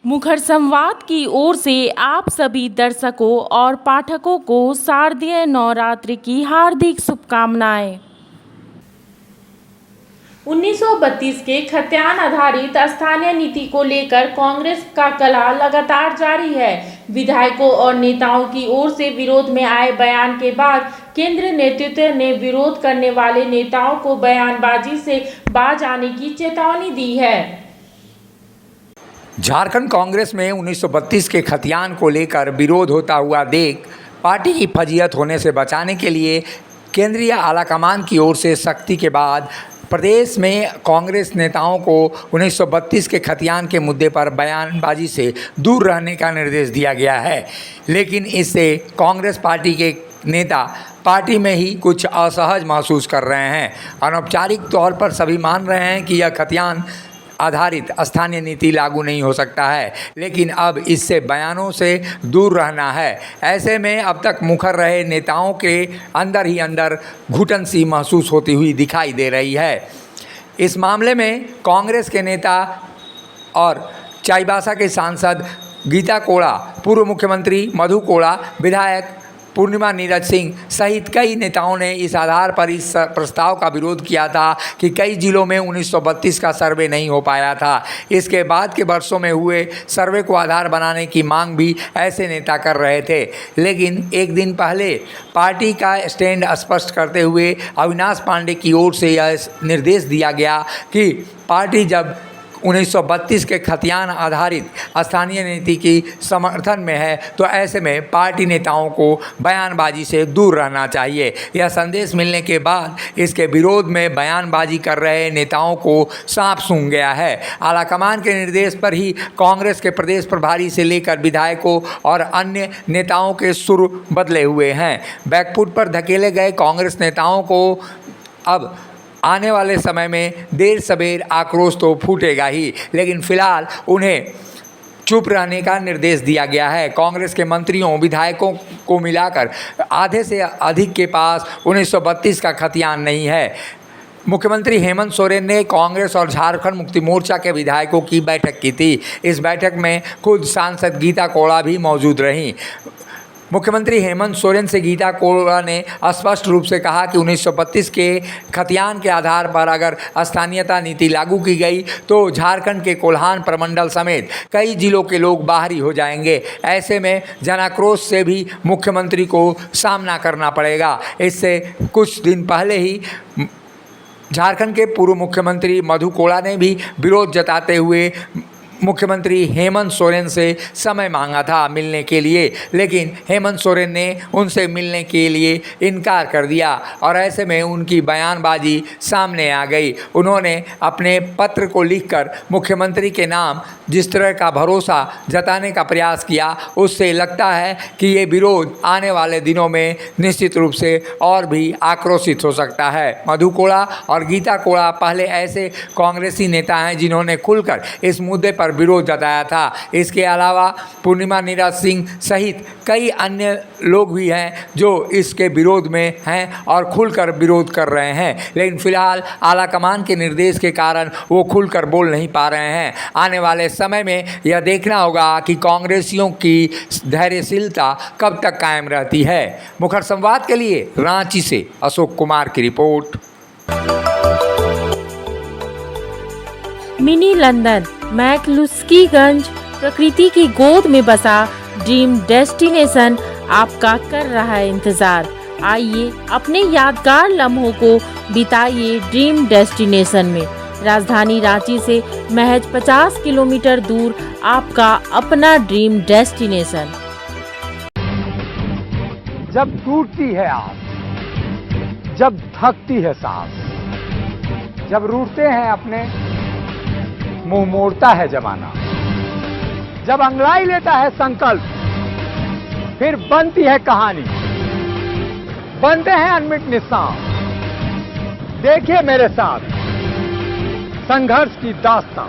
मुखर संवाद की ओर से आप सभी दर्शकों और पाठकों को शारदीय नवरात्रि की हार्दिक शुभकामनाएं। 1932 के खतियान आधारित स्थानीय नीति को लेकर कांग्रेस का कलह लगातार जारी है। विधायकों और नेताओं की ओर से विरोध में आए बयान के बाद केंद्रीय नेतृत्व ने विरोध करने वाले नेताओं को बयानबाजी से बाज आने की चेतावनी दी है। झारखंड कांग्रेस में 1932 के खतियान को लेकर विरोध होता हुआ देख पार्टी की फजीहत होने से बचाने के लिए केंद्रीय आलाकमान की ओर से सख्ती के बाद प्रदेश में कांग्रेस नेताओं को 1932 के खतियान के मुद्दे पर बयानबाजी से दूर रहने का निर्देश दिया गया है। लेकिन इससे कांग्रेस पार्टी के नेता पार्टी में ही कुछ असहज महसूस कर रहे हैं। अनौपचारिक तौर पर सभी मान रहे हैं कि यह खतियान आधारित स्थानीय नीति लागू नहीं हो सकता है, लेकिन अब इससे बयानों से दूर रहना है। ऐसे में अब तक मुखर रहे नेताओं के अंदर ही अंदर घुटन सी महसूस होती हुई दिखाई दे रही है। इस मामले में कांग्रेस के नेता और चाईबासा के सांसद गीता कोड़ा, पूर्व मुख्यमंत्री मधु कोड़ा, विधायक पूर्णिमा नीरज सिंह सहित कई नेताओं ने इस आधार पर इस प्रस्ताव का विरोध किया था कि कई जिलों में 1932 का सर्वे नहीं हो पाया था। इसके बाद के वर्षों में हुए सर्वे को आधार बनाने की मांग भी ऐसे नेता कर रहे थे। लेकिन एक दिन पहले पार्टी का स्टैंड स्पष्ट करते हुए अविनाश पांडे की ओर से यह निर्देश दिया गया कि पार्टी जब 1932 के खतियान आधारित स्थानीय नीति की समर्थन में है तो ऐसे में पार्टी नेताओं को बयानबाजी से दूर रहना चाहिए। यह संदेश मिलने के बाद इसके विरोध में बयानबाजी कर रहे नेताओं को सांप सूंघ गया है। आलाकमान के निर्देश पर ही कांग्रेस के प्रदेश प्रभारी से लेकर विधायकों और अन्य नेताओं के सुर बदले हुए हैं। बैकफुट पर धकेले गए कांग्रेस नेताओं को अब आने वाले समय में देर सबेर आक्रोश तो फूटेगा ही, लेकिन फिलहाल उन्हें चुप रहने का निर्देश दिया गया है। कांग्रेस के मंत्रियों विधायकों को मिलाकर आधे से अधिक के पास 1932 का खतियान नहीं है। मुख्यमंत्री हेमंत सोरेन ने कांग्रेस और झारखंड मुक्ति मोर्चा के विधायकों की बैठक की थी। इस बैठक में खुद सांसद गीता कोड़ा भी मौजूद रहीं। मुख्यमंत्री हेमंत सोरेन से गीता कोड़ा ने स्पष्ट रूप से कहा कि 1932 के खतियान के आधार पर अगर स्थानीयता नीति लागू की गई तो झारखंड के कोल्हान प्रमंडल समेत कई जिलों के लोग बाहरी हो जाएंगे। ऐसे में जनाक्रोश से भी मुख्यमंत्री को सामना करना पड़ेगा। इससे कुछ दिन पहले ही झारखंड के पूर्व मुख्यमंत्री मधु कोड़ा ने भी विरोध जताते हुए मुख्यमंत्री हेमंत सोरेन से समय मांगा था मिलने के लिए, लेकिन हेमंत सोरेन ने उनसे मिलने के लिए इनकार कर दिया और ऐसे में उनकी बयानबाजी सामने आ गई। उन्होंने अपने पत्र को लिखकर मुख्यमंत्री के नाम जिस तरह का भरोसा जताने का प्रयास किया, उससे लगता है कि ये विरोध आने वाले दिनों में निश्चित रूप से और भी आक्रोशित हो सकता है। मधु कोड़ा और गीता कोड़ा पहले ऐसे कांग्रेसी नेता हैं जिन्होंने खुलकर इस मुद्दे पर विरोध जताया था। इसके अलावा पूर्णिमा नीरज सिंह सहित कई अन्य लोग भी हैं जो इसके विरोध में हैं और खुलकर विरोध कर रहे हैं, लेकिन फिलहाल आलाकमान के निर्देश के कारण वो खुलकर बोल नहीं पा रहे हैं। आने वाले समय में यह देखना होगा कि कांग्रेसियों की धैर्यशीलता कब तक कायम रहती है। मुखर संवाद के लिए रांची से अशोक कुमार की रिपोर्ट। मिनी लंदन मैक्लुस्कीगंज प्रकृति की गोद में बसा ड्रीम डेस्टिनेशन आपका कर रहा है इंतजार। आइए अपने यादगार लम्हों को बिताइए ड्रीम डेस्टिनेशन में। राजधानी रांची से महज 50 किलोमीटर दूर आपका अपना ड्रीम डेस्टिनेशन। जब टूटती है आस, जब थकती है सांस, जब रूठते हैं अपने, मुंह मोड़ता है जमाना, जब अंगड़ाई लेता है संकल्प, फिर बनती है कहानी, बनते हैं अनमिट निशान। देखिए मेरे साथ संघर्ष की दास्तां।